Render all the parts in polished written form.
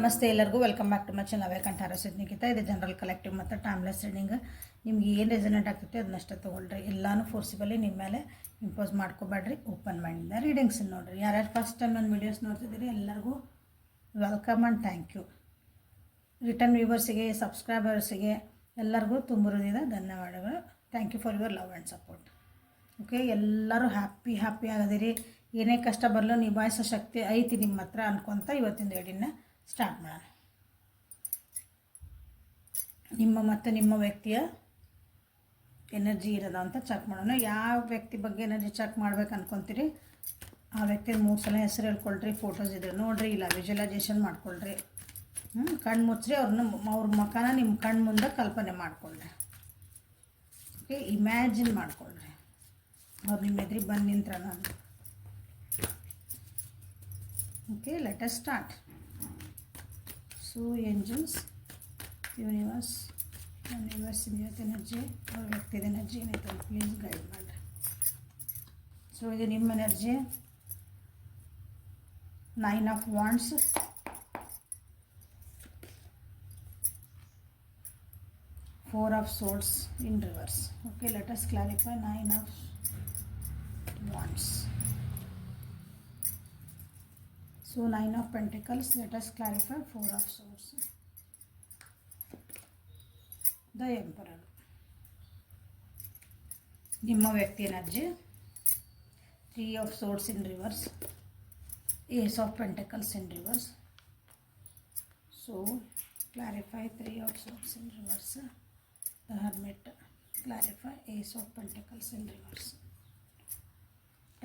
ನಮಸ್ತೆ ಎಲ್ಲರಿಗೂ welcome back to my channel ವೇಕಂಠ ನಿಖಿತಾ. ಇದು ಜನರಲ್ ಕಲೆಕ್ಟಿವ್ ಮತ್ತು ಟೈಮ್ಲೆಸ್ ರೀಡಿಂಗ್. ನಿಮ್ಗೆ ಏನು ರೆಸನೇಟ್ ಆಗ್ತೈತೆ ಅದನ್ನಷ್ಟೇ ತೊಗೊಳ್ರಿ. ಎಲ್ಲನೂ ಫೋರ್ಸಿಬಲಿ ನಿಮ್ಮ ಮೇಲೆ ಇಂಪೋಸ್ ಮಾಡ್ಕೋಬೇಡ್ರಿ. ಓಪನ್ ಮೈಂಡಿಂದ ರೀಡಿಂಗ್ಸ್ ನೋಡಿರಿ. ಯಾರ್ಯಾರು ಫಸ್ಟ್ ಟೈಮ್ ನನ್ನ ವೀಡಿಯೋಸ್ ನೋಡ್ತಿದ್ದೀರಿ ಎಲ್ಲರಿಗೂ welcome and thank you. Return ವ್ಯೂವರ್ಸಿಗೆ, ಸಬ್ಸ್ಕ್ರೈಬರ್ಸಿಗೆ ಎಲ್ಲರಿಗೂ ತುಂಬ ಹೃದಯದ ಧನ್ಯವಾದಗಳು. Thank you for your love and support. Okay, ಎಲ್ಲರೂ ಹ್ಯಾಪಿ ಆಗದಿರಿ. ಏನೇ ಕಷ್ಟ ಬರಲು ನಿಭಾಯಿಸೋ ಶಕ್ತಿ ಐತಿ ನಿಮ್ಮ ಹತ್ರ ಅನ್ಕೊತ ಇವತ್ತಿನ ರೀಡಿಂಗ್ನ ಸ್ಟಾರ್ಟ್ ಮಾಡೋಣ. ನಿಮ್ಮ ಮತ್ತು ನಿಮ್ಮ ವ್ಯಕ್ತಿಯ ಎನರ್ಜಿ ಇರೋದ ಅಂತ ಚೆಕ್ ಮಾಡೋಣ. ಯಾವ ವ್ಯಕ್ತಿ ಬಗ್ಗೆ ಎನರ್ಜಿ ಚೆಕ್ ಮಾಡ್ಬೇಕು ಅನ್ಕೊತೀರಿ ಆ ವ್ಯಕ್ತಿಯ 3 ಸಲ ಹೆಸರು ಹೇಳ್ಕೊಳ್ರಿ. ಫೋಟೋಸ್ ಇದ್ರೆ ನೋಡಿರಿ, ಇಲ್ಲ ವಿಜುವಲೈಸೇಷನ್ ಮಾಡ್ಕೊಳ್ರಿ. ಕಣ್ಣು ಮುಚ್ಚ್ರಿ, ಅವ್ರ ಮುಖನ ನಿಮ್ಮ ಕಣ್ಣು ಮುಂದೆ ಕಲ್ಪನೆ ಮಾಡ್ಕೊಳ್ರಿ. ಓಕೆ, ಇಮ್ಯಾಜಿನ್ ಮಾಡ್ಕೊಳ್ರಿ ಅವ್ರು ನಿಮ್ಮ ಎದುರಿಗೆ ಬಂದು ನಿಂತ್ರ ನಾನು. Okay, let us start. So angels, universe ಇವತ್ತು ಎನರ್ಜಿ, ಅವ್ರ ವ್ಯಕ್ತಿದ ಎನರ್ಜಿ ಏನೈತೆ ಪ್ಲೀಸ್ ಗೈಡ್ ಮಾಡಿರಿ. ಸೊ ಇದು ನಿಮ್ಮ energy. 9 of wands, 4 of swords in reverse. Okay, let us clarify 9 of wands. So 9 of pentacles, let us clarify 4 of swords. The emperor, ನಿಮ್ಮ ವ್ಯಕ್ತಿ energy. 3 of swords in reverse, ace of pentacles in reverse. So clarify 3 of swords in reverse. The hermit, clarify ace of pentacles in reverse.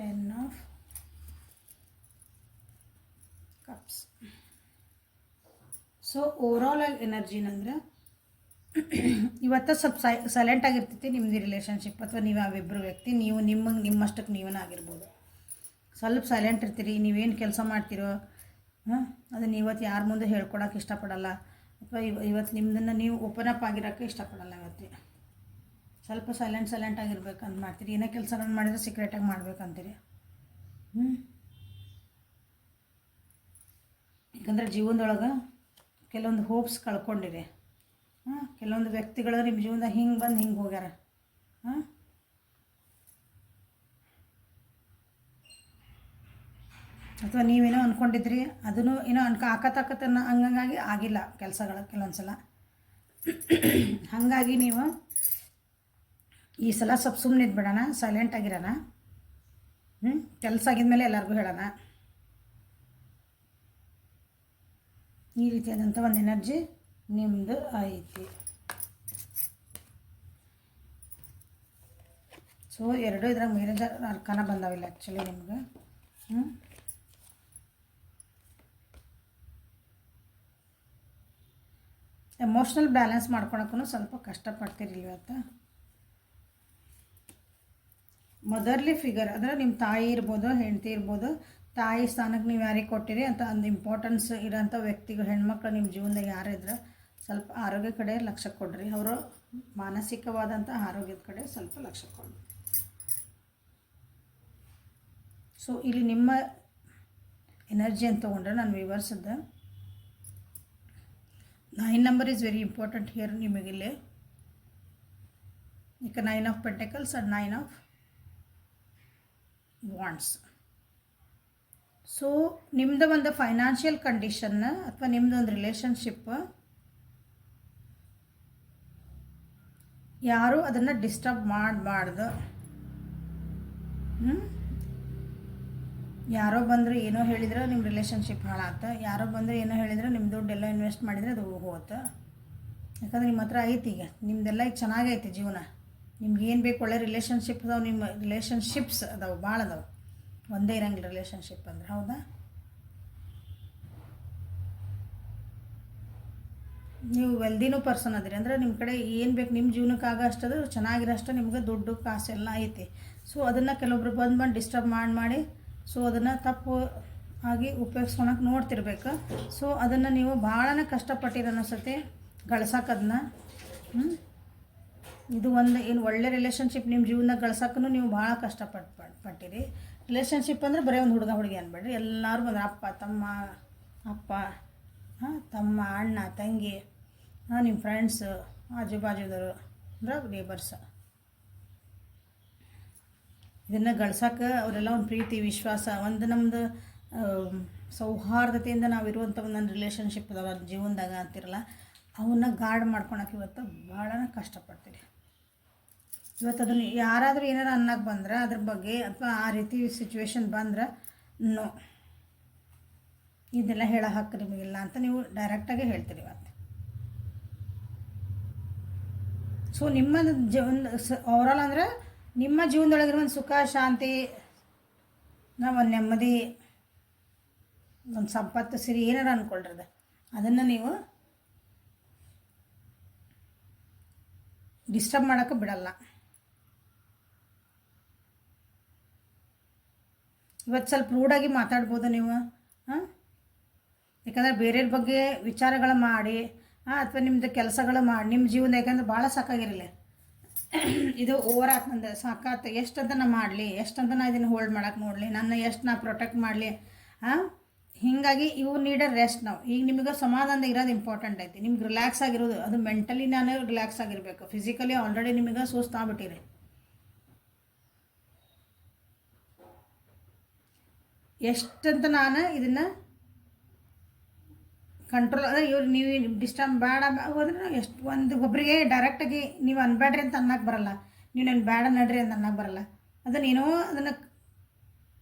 10 of cups. So overall ಆಗಿ energy ಏನಂದ್ರೆ ಇವತ್ತು ಸ್ವಲ್ಪ silent ಆಗಿರ್ತೈತಿ ನಿಮ್ಮದು relationship, ಅಥವಾ ನೀವು ಅವಿಬ್ಬರು ವ್ಯಕ್ತಿ, ನೀವು ನಿಮ್ಮಷ್ಟಕ್ಕೆ ನೀವೇ ಆಗಿರ್ಬೋದು. ಸ್ವಲ್ಪ ಸೈಲೆಂಟ್ ಇರ್ತೀರಿ. ನೀವೇನು ಕೆಲಸ ಮಾಡ್ತೀರೋ ಅದನ್ನು ಇವತ್ತು ಯಾರ ಮುಂದೆ ಹೇಳ್ಕೊಳಕ್ಕೆ ಇಷ್ಟಪಡಲ್ಲ, ಅಥವಾ ಇವತ್ತು ನಿಮ್ಮದನ್ನು ನೀವು ಓಪನ್ ಅಪ್ ಆಗಿರೋಕ್ಕೆ ಇಷ್ಟಪಡಲ್ಲ. ಇವತ್ತು ಸ್ವಲ್ಪ ಸೈಲೆಂಟ್ ಆಗಿರ್ಬೇಕಂತ ಮಾಡ್ತೀರಿ. ಏನೇ ಕೆಲಸ ಮಾಡಿದ್ರೆ ಸೀಕ್ರೆಟಾಗಿ ಮಾಡ್ಬೇಕಂತೀರಿ. ಯಾಕಂದರೆ ಜೀವನದೊಳಗೆ ಕೆಲವೊಂದು ಹೋಪ್ಸ್ ಕಳ್ಕೊಂಡಿರಿ. ಕೆಲವೊಂದು ವ್ಯಕ್ತಿಗಳು ನಿಮ್ಮ ಜೀವನದಾಗ ಹಿಂಗೆ ಬಂದು ಹಿಂಗೆ ಹೋಗ್ಯಾರ. ಅಥವಾ ನೀವೇನೋ ಅಂದ್ಕೊಂಡಿದ್ರಿ, ಅದನ್ನು ಏನೋ ಆಕತನ್ನ ಹಂಗಾಗಿ ಆಗಿಲ್ಲ ಕೆಲಸಗಳು ಕೆಲವೊಂದು ಸಲ. ಹಾಗಾಗಿ ನೀವು ಈ ಸಲ ಸ್ವಲ್ಪ ಸುಮ್ಮನೆ ಇದ್ಬಿಡೋಣ, ಸೈಲೆಂಟ್ ಆಗಿರೋಣ. ಕೆಲಸ ಆಗಿದ್ಮೇಲೆ ಎಲ್ಲರಿಗೂ ಹೇಳೋಣ. ಈ ರೀತಿಯಾದಂಥ ಒಂದು ಎನರ್ಜಿ ನಿಮ್ಮದು ಐತಿ. ಸೊ ಎರಡು ಇದ್ರಾಗ ಮ್ಯಾರೇಜ್ ಅರ್ಕಾನ ಬಂದಾವಿಲ್ಲ ಆ್ಯಕ್ಚುಲಿ ನಿಮ್ಗೆ. ಎಮೋಷ್ನಲ್ ಬ್ಯಾಲೆನ್ಸ್ ಮಾಡ್ಕೊಳಕ್ಕೂ ಸ್ವಲ್ಪ ಕಷ್ಟಪಡ್ತೀರಿ ಇವತ್ತು. ಮದರ್ಲಿ ಫಿಗರ್ ಅಂದರೆ ನಿಮ್ಮ ತಾಯಿ ಇರ್ಬೋದು, ಹೆಂಡತಿ ಇರ್ಬೋದು. ತಾಯಿ ಸ್ಥಾನಕ್ಕೆ ನೀವು ಯಾರಿಗೆ ಕೊಟ್ಟಿರಿ ಅಂತ ಒಂದು ಇಂಪಾರ್ಟೆನ್ಸ್ ಇರೋಂಥ ವ್ಯಕ್ತಿಗಳು, ಹೆಣ್ಮಕ್ಳು ನಿಮ್ಮ ಜೀವನದಾಗ ಯಾರಿದ್ರೆ ಸ್ವಲ್ಪ ಆರೋಗ್ಯ ಕಡೆ ಲಕ್ಷ್ಯ ಕೊಡ್ರಿ. ಅವರು ಮಾನಸಿಕವಾದಂಥ ಆರೋಗ್ಯದ ಕಡೆ ಸ್ವಲ್ಪ ಲಕ್ಷ್ಯ ಕೊಡ್ರಿ. ಸೊ ಇಲ್ಲಿ ನಿಮ್ಮ ಎನರ್ಜಿ ಅಂತ ತೊಗೊಂಡ್ರೆ ನಾನು ವಿವರಿಸಿದ್ದೆ. 9 number is very important here ನಿಮಗಿಲ್ಲಿ. ಈಗ 9 of pentacles and 9 of wands. So ನಿಮ್ಮದು ಒಂದು ಫೈನಾನ್ಷಿಯಲ್ ಕಂಡೀಷನ್ನ ಅಥವಾ ನಿಮ್ಮದು ಒಂದು ರಿಲೇಷನ್ಶಿಪ್ ಯಾರೂ ಅದನ್ನು ಡಿಸ್ಟರ್ಬ್ ಮಾಡಬಾರ್ದು. ಯಾರೋ ಬಂದರೆ ಏನೋ ಹೇಳಿದ್ರೆ ನಿಮ್ಮ ರಿಲೇಷನ್ಶಿಪ್ ಹಾಳಾತ. ಯಾರೋ ಬಂದರೆ ಏನೋ ಹೇಳಿದ್ರೆ ನಿಮ್ಮ ದುಡ್ಡೆಲ್ಲ ಇನ್ವೆಸ್ಟ್ ಮಾಡಿದರೆ ಅದು ಹೋಗುತ್ತೆ. ಯಾಕಂದ್ರೆ ನಿಮ್ಮ ಹತ್ರ ಐತಿ, ಈಗ ನಿಮ್ಮದೆಲ್ಲ ಈಗ ಚೆನ್ನಾಗೈತಿ ಜೀವನ. ನಿಮ್ಗೆ ಏನು ಬೇಕು, ಒಳ್ಳೆ ರಿಲೇಷನ್ಶಿಪ್ ಅದಾವೆ. ನಿಮ್ಮ ರಿಲೇಷನ್ಶಿಪ್ಸ್ ಅದಾವೆ, ಭಾಳ ಅದಾವೆ. ಒಂದೇ ಇರಂಗಿಲ್ಲ ರಿಲೇಷನ್ಶಿಪ್ ಅಂದ್ರೆ, ಹೌದಾ? ನೀವು ವೆಲ್ದಿನೂ ಪರ್ಸನ್ ಅದಿರಿ ಅಂದರೆ ನಿಮ್ಮ ಕಡೆ ಏನು ಬೇಕು, ನಿಮ್ಮ ಜೀವನಕ್ಕೆ ಆಗೋ ಅಷ್ಟದು ಚೆನ್ನಾಗಿರೋಷ್ಟು ನಿಮ್ಗೆ ದುಡ್ಡು ಕಾಸೆಲ್ಲ ಐತಿ. ಸೊ ಅದನ್ನು ಕೆಲವೊಬ್ರು ಬಂದು ಡಿಸ್ಟರ್ಬ್ ಮಾಡಿ ಸೊ ಅದನ್ನು ತಪ್ಪು ಆಗಿ ಉಪಯೋಗಿಸ್ಕೊಳಕ್ಕೆ ನೋಡ್ತಿರ್ಬೇಕು. ಸೊ ಅದನ್ನು ನೀವು ಭಾಳನೇ ಕಷ್ಟಪಟ್ಟಿರೋ ಅನಿಸುತ್ತೆ ಗಳಿಸೋಕೆ. ಇದು ಒಂದು ಏನು ಒಳ್ಳೆ ರಿಲೇಷನ್ಶಿಪ್ ನಿಮ್ಮ ಜೀವನದಾಗ ಗಳಿಸೋಕ್ಕೂ ನೀವು ಭಾಳ ಕಷ್ಟಪಟ್ಟಿರಿ. ರಿಲೇಷನ್ಶಿಪ್ ಅಂದರೆ ಬರೀ ಒಂದು ಹುಡುಗ ಹುಡುಗಿ ಅನ್ಬೇಡ್ರಿ. ಎಲ್ಲರೂ ಬಂದ್ರೆ ಅಪ್ಪ ತಮ್ಮ, ಅಪ್ಪ ತಮ್ಮ ಅಣ್ಣ ತಂಗಿ ನಿಮ್ಮ ಫ್ರೆಂಡ್ಸ್ ಆಜು ಬಾಜುದವರು ಅಂದ್ರೆ ನೇಬರ್ಸ್. ಇದನ್ನು ಗಳಿಸೋಕೆ ಅವರೆಲ್ಲ ಒಂದು ಪ್ರೀತಿ ವಿಶ್ವಾಸ ಒಂದು ನಮ್ಮದು ಸೌಹಾರ್ದತೆಯಿಂದ ನಾವಿರುವಂಥ ಒಂದೊಂದು ರಿಲೇಷನ್ಶಿಪ್ ಅದಾವ ಜೀವನದಾಗ ಅಂತಿರಲ್ಲ, ಅವನ್ನ ಗಾರ್ಡ್ ಮಾಡ್ಕೊಳಕ್ಕೆ ಇವತ್ತು ಭಾಳ ಕಷ್ಟಪಡ್ತೀರಿ. ಇವತ್ತು ಅದನ್ನು ಯಾರಾದರೂ ಏನಾರು ಅನ್ನಕ್ಕೆ ಬಂದ್ರೆ ಅದ್ರ ಬಗ್ಗೆ ಅಥವಾ ಆ ರೀತಿ ಸಿಚುವೇಶನ್ ಬಂದ್ರೆ ನೋ, ಇದೆಲ್ಲ ಹೇಳೋ ಹಕ್ಕು ನಿಮಗಿಲ್ಲ ಅಂತ ನೀವು ಡೈರೆಕ್ಟಾಗಿ ಹೇಳ್ತೀರಿ ಇವತ್ತು. ಸೊ ನಿಮ್ಮ ಜೀವನ ಓವರಾಲ್ ಅಂದರೆ ನಿಮ್ಮ ಜೀವನದೊಳಗಿರೋ ಒಂದು ಸುಖ ಶಾಂತಿ, ಒಂದು ನೆಮ್ಮದಿ, ಒಂದು ಸಂಪತ್ತು ಸಿರಿ ಏನಾರ ಅಂದ್ಕೊಳ್ರದ ಅದನ್ನು ನೀವು ಡಿಸ್ಟರ್ಬ್ ಮಾಡೋಕ್ಕೆ ಬಿಡಲ್ಲ. ಇವತ್ತು ಸ್ವಲ್ಪ ರೂಢಾಗಿ ಮಾತಾಡ್ಬೋದು ನೀವು, ಯಾಕಂದರೆ ಬೇರೆಯವ್ರ ಬಗ್ಗೆ ವಿಚಾರಗಳು ಮಾಡಿ ಅಥವಾ ನಿಮ್ಮದು ಕೆಲಸಗಳು ಮಾಡಿ ನಿಮ್ಮ ಜೀವನ, ಯಾಕಂದ್ರೆ ಭಾಳ ಸಾಕಾಗಿರಲಿ, ಇದು ಓವರ್ ಆಯ್ತು ನಂದು ಸಾಕಾತು, ಎಷ್ಟಂತ ನಾ ಮಾಡಲಿ, ಎಷ್ಟಂತ ನಾ ಇದನ್ನು ಹೋಲ್ಡ್ ಮಾಡೋಕೆ ನೋಡಲಿ, ನನ್ನ ಎಷ್ಟು ನಾ ಪ್ರೊಟೆಕ್ಟ್ ಮಾಡಲಿ. ಹೀಗಾಗಿ ಇವು ನೀಡ ರೆಸ್ಟ್. ನಾವು ಈಗ ನಿಮಗೆ ಸಮಾಧಾನ ಇರೋದು ಇಂಪಾರ್ಟೆಂಟ್ ಐತಿ, ನಿಮ್ಗೆ ರಿಲ್ಯಾಕ್ಸ್ ಆಗಿರೋದು, ಅದು ಮೆಂಟಲಿ ನಾನು ರಿಲ್ಯಾಕ್ಸ್ ಆಗಿರಬೇಕು. ಫಿಸಿಕಲಿ ಆಲ್ರೆಡಿ ನಿಮಗೆ ಸುಸ್ತಾಗ್ಬಿಟ್ಟಿರಿ. ಎಷ್ಟಂತ ನಾನು ಇದನ್ನು ಕಂಟ್ರೋಲ್ ಅಂದರೆ ಇವ್ರು ನೀವು ಡಿಸ್ಟರ್ಬ್ ಬೇಡ ಹೋದ್ರೆ ಎಷ್ಟು ಒಂದು ಒಬ್ಬರಿಗೆ ಡೈರೆಕ್ಟಾಗಿ ನೀವು ಅನ್ಬೇಡ್ರಿ ಅಂತ ಅನ್ನಕ್ಕೆ ಬರಲ್ಲ, ನೀವು ನಾನು ಬೇಡ ನಡ್ರಿ ಅಂತ ಅನ್ನಕ್ಕೆ ಬರಲ್ಲ. ಅದನ್ನೇನೋ ಅದನ್ನು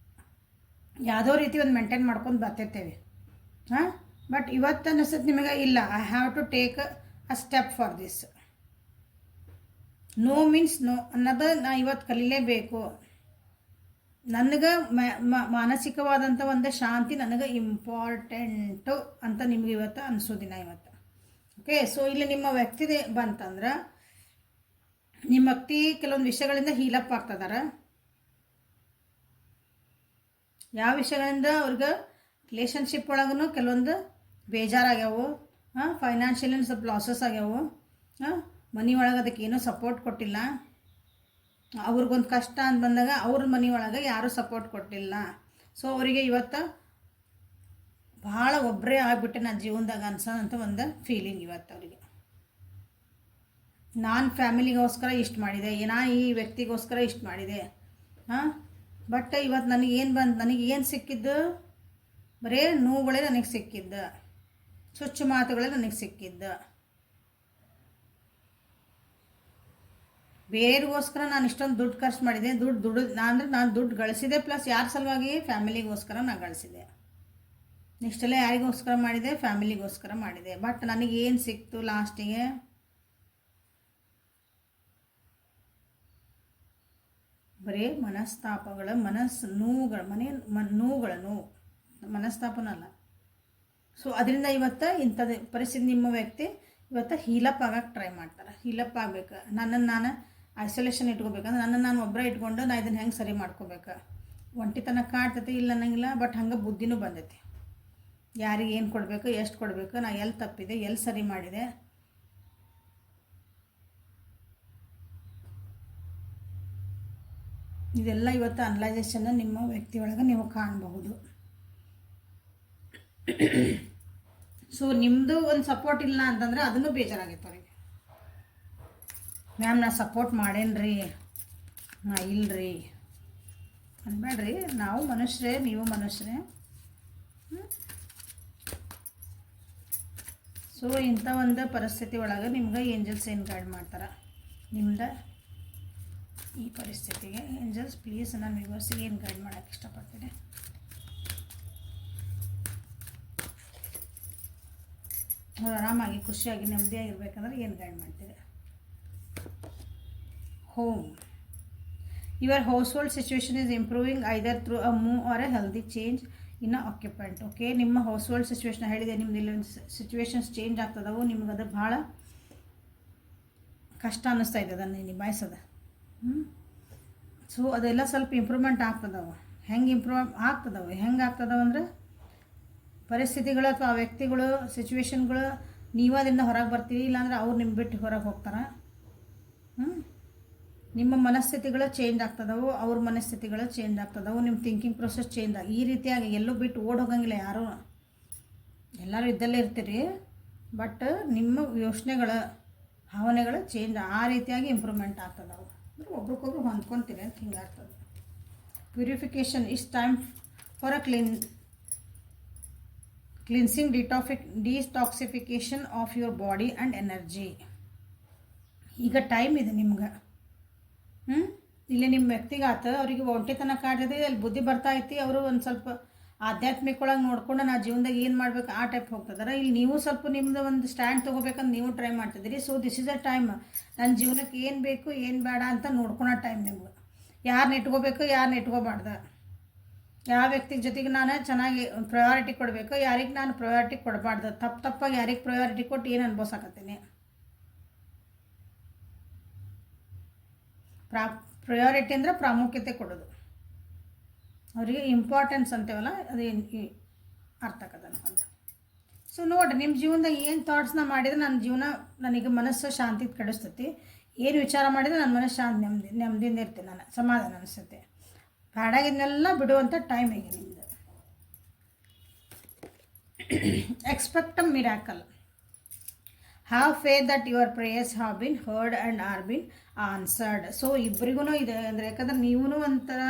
ಯಾವುದೋ ರೀತಿ ಒಂದು ಮೇಂಟೈನ್ ಮಾಡ್ಕೊಂಡು ಬರ್ತಿರ್ತೇವೆ. ಬಟ್ ಇವತ್ತು ಅನ್ನಿಸ್ತದೆ ನಿಮಗೆ ಇಲ್ಲ, I have to take a step for this. No means no ಅನ್ನೋದು ನಾ ಇವತ್ತು ಕಲೀಲೇಬೇಕು. ನನಗೆ ಮಾನಸಿಕವಾದಂಥ ಒಂದು ಶಾಂತಿ ನನಗೆ ಇಂಪಾರ್ಟೆಂಟು ಅಂತ ನಿಮ್ಗೆ ಇವತ್ತು ಅನಿಸೋದಿನ ಇವತ್ತು. ಓಕೆ, ಸೊ ಇಲ್ಲಿ ನಿಮ್ಮ ವ್ಯಕ್ತಿದೆ ಬಂತಂದ್ರೆ ನಿಮ್ಮ ವ್ಯಕ್ತಿ ಕೆಲವೊಂದು ವಿಷಯಗಳಿಂದ ಹೀಲಪ್ ಆಗ್ತದಾರ. ಯಾವ ವಿಷಯಗಳಿಂದ ಅವ್ರಿಗೆ ರಿಲೇಷನ್ಶಿಪ್ ಒಳಗೂ ಕೆಲವೊಂದು ಬೇಜಾರಾಗ್ಯಾವು, ಫೈನಾನ್ಷಿಯಲಿ ಸ್ವಲ್ಪ ಲಾಸಸ್ ಆಗ್ಯಾವು, ಮನಿ ಒಳಗೆ ಅದಕ್ಕೆ ಏನೂ ಸಪೋರ್ಟ್ ಕೊಟ್ಟಿಲ್ಲ, ಅವ್ರಿಗೊಂದು ಕಷ್ಟ ಅಂತ ಬಂದಾಗ ಅವ್ರ ಮನೆ ಒಳಗೆ ಯಾರೂ ಸಪೋರ್ಟ್ ಕೊಟ್ಟಿಲ್ಲ. ಸೊ ಅವರಿಗೆ ಇವತ್ತು ಭಾಳ ಒಬ್ಬರೇ ಆಗಿಬಿಟ್ಟೆ ನನ್ನ ಜೀವನದಾಗ ಅನ್ಸೋಂಥ ಒಂದು ಫೀಲಿಂಗ್ ಇವತ್ತು ಅವರಿಗೆ. ನಾನು ಫ್ಯಾಮಿಲಿಗೋಸ್ಕರ ಇಷ್ಟು ಮಾಡಿದೆ, ಈ ವ್ಯಕ್ತಿಗೋಸ್ಕರ ಇಷ್ಟು ಮಾಡಿದೆ, ಬಟ್ ಇವತ್ತು ನನಗೇನು ನನಗೇನು ಸಿಕ್ಕಿದ್ದು ಬರೀ ನೋವುಗಳೇ ನನಗೆ ಸಿಕ್ಕಿದ್ದು, ಚುಚ್ಚು ಮಾತುಗಳೇ ನನಗೆ ಸಿಕ್ಕಿದ್ದು. ಬೇರೆಗೋಸ್ಕರ ನಾನು ಇಷ್ಟೊಂದು ದುಡ್ಡು ಖರ್ಚು ಮಾಡಿದೆ, ನಾನು ದುಡ್ಡು ಗಳಿಸಿದೆ, ಪ್ಲಸ್ ಯಾರ ಸಲುವಾಗಿ ಫ್ಯಾಮಿಲಿಗೋಸ್ಕರ ನಾನು ಗಳಿಸಿದೆ. ನೆಕ್ಸ್ಟೆಲ್ಲ ಯಾರಿಗೋಸ್ಕರ ಮಾಡಿದೆ? ಫ್ಯಾಮಿಲಿಗೋಸ್ಕರ ಮಾಡಿದೆ. ಬಟ್ ನನಗೇನು ಸಿಕ್ತು ಲಾಸ್ಟಿಗೆ? ಬರೀ ಮನಸ್ತಾಪಗಳ ನೋವುಗಳು ಮನಸ್ತಾಪನಲ್ಲ. ಸೊ ಅದರಿಂದ ಇವತ್ತು ಇಂಥದ್ದು ಪರಿಸ್ಥಿತಿ ನಿಮ್ಮ ವ್ಯಕ್ತಿ ಇವತ್ತು ಹೀಲಪ್ ಆಗಕ್ಕೆ ಟ್ರೈ ಮಾಡ್ತಾರೆ. ಹೀಲಪ್ ಆಗಬೇಕು, ನನ್ನನ್ನು ನಾನು ಐಸೋಲೇಷನ್ ಇಟ್ಕೋಬೇಕಂದ್ರೆ ನನ್ನನ್ನು ನಾನು ಒಬ್ಬರೇ ಇಟ್ಕೊಂಡು ನಾನು ಇದನ್ನು ಹೆಂಗೆ ಸರಿ ಮಾಡ್ಕೋಬೇಕು. ಒಂಟಿತನ ಕಾಡ್ತೈತಿ ಇಲ್ಲ ಅನ್ನಂಗಿಲ್ಲ, ಬಟ್ ಹಂಗೆ ಬುದ್ಧಿನೂ ಬಂದೈತಿ. ಯಾರಿಗೆ ಏನು ಕೊಡಬೇಕು, ಎಷ್ಟು ಕೊಡಬೇಕು, ನಾ ಎಲ್ಲಿ ತಪ್ಪಿದೆ, ಎಲ್ಲಿ ಸರಿ ಮಾಡಿದೆ, ಇದೆಲ್ಲ ಇವತ್ತು ಅನಲೈಸೇಷನ್ನ ನಿಮ್ಮ ವ್ಯಕ್ತಿಯೊಳಗೆ ನೀವು ಕಾಣಬಹುದು. ಸೊ ನಿಮ್ಮದು ಒಂದು ಸಪೋರ್ಟ್ ಇಲ್ಲ ಅಂತಂದರೆ ಅದನ್ನು ಬೇಜಾರಾಗೈತೆ ಅವ್ರಿಗೆ. ಮ್ಯಾಮ್ ನಾ ಸಪೋರ್ಟ್ ಮಾಡೇನ್ರಿ, ನಾ ಇಲ್ರಿ ಅನ್ಬೇಡ್ರಿ. ನಾವು ಮನುಷ್ಯರೇ, ನೀವು ಮನುಷ್ಯರೇ. ಸೊ ಇಂಥ ಒಂದು ಪರಿಸ್ಥಿತಿ ಒಳಗೆ ನಿಮ್ಗೆ ಏಂಜಲ್ಸ್ ಏನು ಗೈಡ್ ಮಾಡ್ತಾರೆ ನಿಮ್ದು ಈ ಪರಿಸ್ಥಿತಿಗೆ? ಏಂಜಲ್ಸ್ ಪ್ಲೀಸ್ ನಾನು ವ್ಯೂವರ್ಸಿಗೆ ಏನು ಗೈಡ್ ಮಾಡೋಕ್ಕೆ ಇಷ್ಟಪಡ್ತೀನಿ? ಅವ್ರು ಆರಾಮಾಗಿ ಖುಷಿಯಾಗಿ ನೆಮ್ಮದಿಯಾಗಿರ್ಬೇಕಂದ್ರೆ ಏನು ಗೈಡ್ ಮಾಡ್ತೀರಿ? Home. Your household situation is improving either through a move or a healthy change in a occupant. Okay, ನಿಮ್ಮ ಹೌಸ್ ಹೋಲ್ಡ್ ಸಿಚುವೇಶನ್ ಹೇಳಿದೆ, ನಿಮ್ದು ಇಲ್ಲಿ ಸಿಚುವೇಶನ್ಸ್ ಚೇಂಜ್ ಆಗ್ತದವು, ನಿಮ್ಗೆ ಅದು ಭಾಳ ಕಷ್ಟ ಅನ್ನಿಸ್ತಾ ಇದೆ ಅದನ್ನು ನಿಭಾಯಿಸೋದು. ಸೊ ಅದೆಲ್ಲ ಸ್ವಲ್ಪ ಇಂಪ್ರೂವ್ಮೆಂಟ್ ಆಗ್ತದವು. ಹೆಂಗೆ ಇಂಪ್ರೂವ್ ಆಗ್ತದವು ಅಂದ್ರೆ ಪರಿಸ್ಥಿತಿಗಳು ಅಥವಾ ಆ ವ್ಯಕ್ತಿಗಳು ಸಿಚುವೇಶನ್ಗಳು ನೀವು ಅದರಿಂದ ಹೊರಗೆ ಬರ್ತೀವಿ, ಇಲ್ಲಾಂದ್ರೆ ಅವ್ರು ನಿಮ್ಮ ಬಿಟ್ಟು ಹೊರಗೆ ಹೋಗ್ತಾರೆ. ನಿಮ್ಮ ಮನಸ್ಥಿತಿಗಳು ಚೇಂಜ್ ಆಗ್ತದವು, ಅವ್ರ ಮನಸ್ಥಿತಿಗಳು ಚೇಂಜ್ ಆಗ್ತದವು, ನಿಮ್ಮ ಥಿಂಕಿಂಗ್ ಪ್ರೊಸೆಸ್ ಚೇಂಜ್ ಈ ರೀತಿಯಾಗಿ ಎಲ್ಲೂ ಬಿಟ್ಟು ಓಡ್ ಹೋಗಂಗಿಲ್ಲ ಯಾರೂ. ಎಲ್ಲರೂ ಇದ್ದಲ್ಲೇ ಇರ್ತೀರಿ, ಬಟ್ ನಿಮ್ಮ ಯೋಚನೆಗಳ ಭಾವನೆಗಳು ಚೇಂಜ್ ಆ ರೀತಿಯಾಗಿ ಇಂಪ್ರೂವ್ಮೆಂಟ್ ಆಗ್ತದೆ. ಅವು ಅಂದ್ರೆ ಒಬ್ರಿಗೊಬ್ರು ಹೊಂದ್ಕೊತೀರಿ ಅಂತ ಹಿಂಗೆ ಆಗ್ತದೆ. Purification is time for a cleansing detoxification of your body and energy. ಈಗ ಟೈಮ್ ಇದೆ ನಿಮ್ಗೆ. ಇಲ್ಲಿ ನಿಮ್ಮ ವ್ಯಕ್ತಿಗೆ ಆತ ಅವರಿಗೆ ಒಂಟಿತನ ಕಾಡಿದೆ, ಅಲ್ಲಿ ಬುದ್ಧಿ ಬರ್ತಾ ಐತಿ, ಅವರು ಒಂದು ಸ್ವಲ್ಪ ಆಧ್ಯಾತ್ಮಿಕ ಒಳಗೆ ನೋಡ್ಕೊಂಡು ನಾ ಜೀವನದಾಗ ಏನು ಮಾಡ್ಬೇಕು ಆ ಟೈಪ್ ಹೋಗ್ತದಾರೆ. ಇಲ್ಲಿ ನೀವು ಸ್ವಲ್ಪ ನಿಮ್ಮದು ಒಂದು ಸ್ಟ್ಯಾಂಡ್ ತೊಗೋಬೇಕಂತ ನೀವು ಟ್ರೈ ಮಾಡ್ತಿದ್ದೀರಿ. So this is a time ನನ್ನ ಜೀವನಕ್ಕೆ ಏನು ಬೇಕು ಏನು ಬೇಡ ಅಂತ ನೋಡ್ಕೊಳೋ ಟೈಮ್ ನಿಮ್ಗೆ. ಯಾರನ್ನ ಇಟ್ಕೋಬೇಕು ಯಾರನ್ನ ಇಟ್ಕೋಬಾರ್ದು, ಯಾವ ವ್ಯಕ್ತಿ ಜೊತೆಗೆ ನಾನು ಚೆನ್ನಾಗಿ ಪ್ರಯಾರಿಟಿ ಕೊಡಬೇಕು, ಯಾರಿಗೆ ನಾನು ಪ್ರಯಾರಿಟಿ ಕೊಡಬಾರ್ದು, ತಪ್ಪಾಗಿ ಯಾರಿಗೆ ಪ್ರಯಾರಿಟಿ ಕೊಟ್ಟು ಏನು ಅನ್ಭವಿಸಾಕತ್ತೀನಿ. ಪ್ರಯಾರಿಟಿ ಅಂದರೆ ಪ್ರಾಮುಖ್ಯತೆ ಕೊಡೋದು, ಅವರಿಗೆ ಇಂಪಾರ್ಟೆನ್ಸ್ ಅಂತೇವಲ್ಲ ಅದು ಅರ್ಥ ಆಗದ ಅಂತ. ಸೊ ನೋಡಿರಿ, ನಿಮ್ಮ ಜೀವನದಾಗ ಏನು ಥಾಟ್ಸ್ನ ಮಾಡಿದರೆ ನನ್ನ ಜೀವನ ನನಗೆ ಮನಸ್ಸು ಶಾಂತಿ ಕೆಡಿಸ್ತೈತಿ, ಏನು ವಿಚಾರ ಮಾಡಿದರೆ ನನ್ನ ಮನಸ್ಸು ನೆಮ್ಮದಿಯಿಂದ ಇರ್ತೀನಿ, ನಾನು ಸಮಾಧಾನ ಅನಿಸ್ತೈತೆ. ಬ್ಯಾಡಾಗಿದ್ನೆಲ್ಲ ಬಿಡುವಂಥ ಟೈಮ್ ಈಗ ನಿಮ್ಮದು. Expect a miracle. Have faith that your prayers have been heard and R bin answered. So ಇಬ್ಬರಿಗೂ ಇದೆ ಅಂದರೆ, ಯಾಕಂದ್ರೆ ನೀವೂ ಒಂಥರ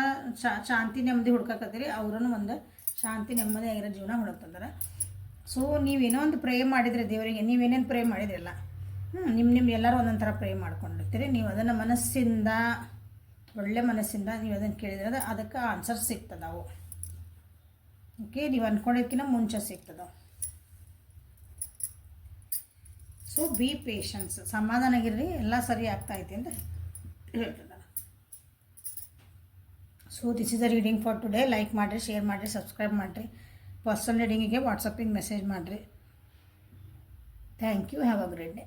ಶಾಂತಿ ನೆಮ್ಮದಿ ಹುಡ್ಕಕತ್ತೀರಿ, ಅವ್ರೂ ಒಂದು ಶಾಂತಿ ನೆಮ್ಮದಿ ಆಗಿರೋ ಜೀವನ ಹುಡುಕ್ತಿದ್ದಾರೆ. ಸೊ ನೀವೇನೋ ಒಂದು ಪ್ರೇ ಮಾಡಿದರೆ ದೇವರಿಗೆ, ನೀವೇನೇನು ಪ್ರೇ ಮಾಡಿದ್ರಲ್ಲ, ನಿಮ್ಮ ಎಲ್ಲರೂ ಒಂದೊಂದು ಥರ ಪ್ರೇ ಮಾಡ್ಕೊಂಡಿರ್ತೀರಿ. ನೀವು ಅದನ್ನು ಮನಸ್ಸಿಂದ, ಒಳ್ಳೆ ಮನಸ್ಸಿಂದ ನೀವು ಅದನ್ನು ಕೇಳಿದ್ರೆ ಅದಕ್ಕೆ ಆನ್ಸರ್ ಸಿಗ್ತದವು. ಓಕೆ, ನೀವು ಅಂದ್ಕೊಂಡಿದ್ದಕ್ಕಿಂತ ಮುಂಚೆ ಸಿಗ್ತದವು. ಸೊ ಬಿ ಪೇಷನ್ಸ್, ಸಮಾಧಾನಗಿರ್ರಿ, ಎಲ್ಲ ಸರಿ ಆಗ್ತಾಯಿದೆ ಅಂತ ಹೇಳ್ತಿದ್ದಾರೆ. So this is the reading for today. Like ಮಾಡಿರಿ, ಶೇರ್ ಮಾಡಿರಿ, ಸಬ್ಸ್ಕ್ರೈಬ್ ಮಾಡಿರಿ. ಪರ್ಸನಲ್ ರೀಡಿಂಗಿಗೆ ವಾಟ್ಸಪ್ಪಿಗೆ ಮೆಸೇಜ್ ಮಾಡಿರಿ. Thank you. Have a great day.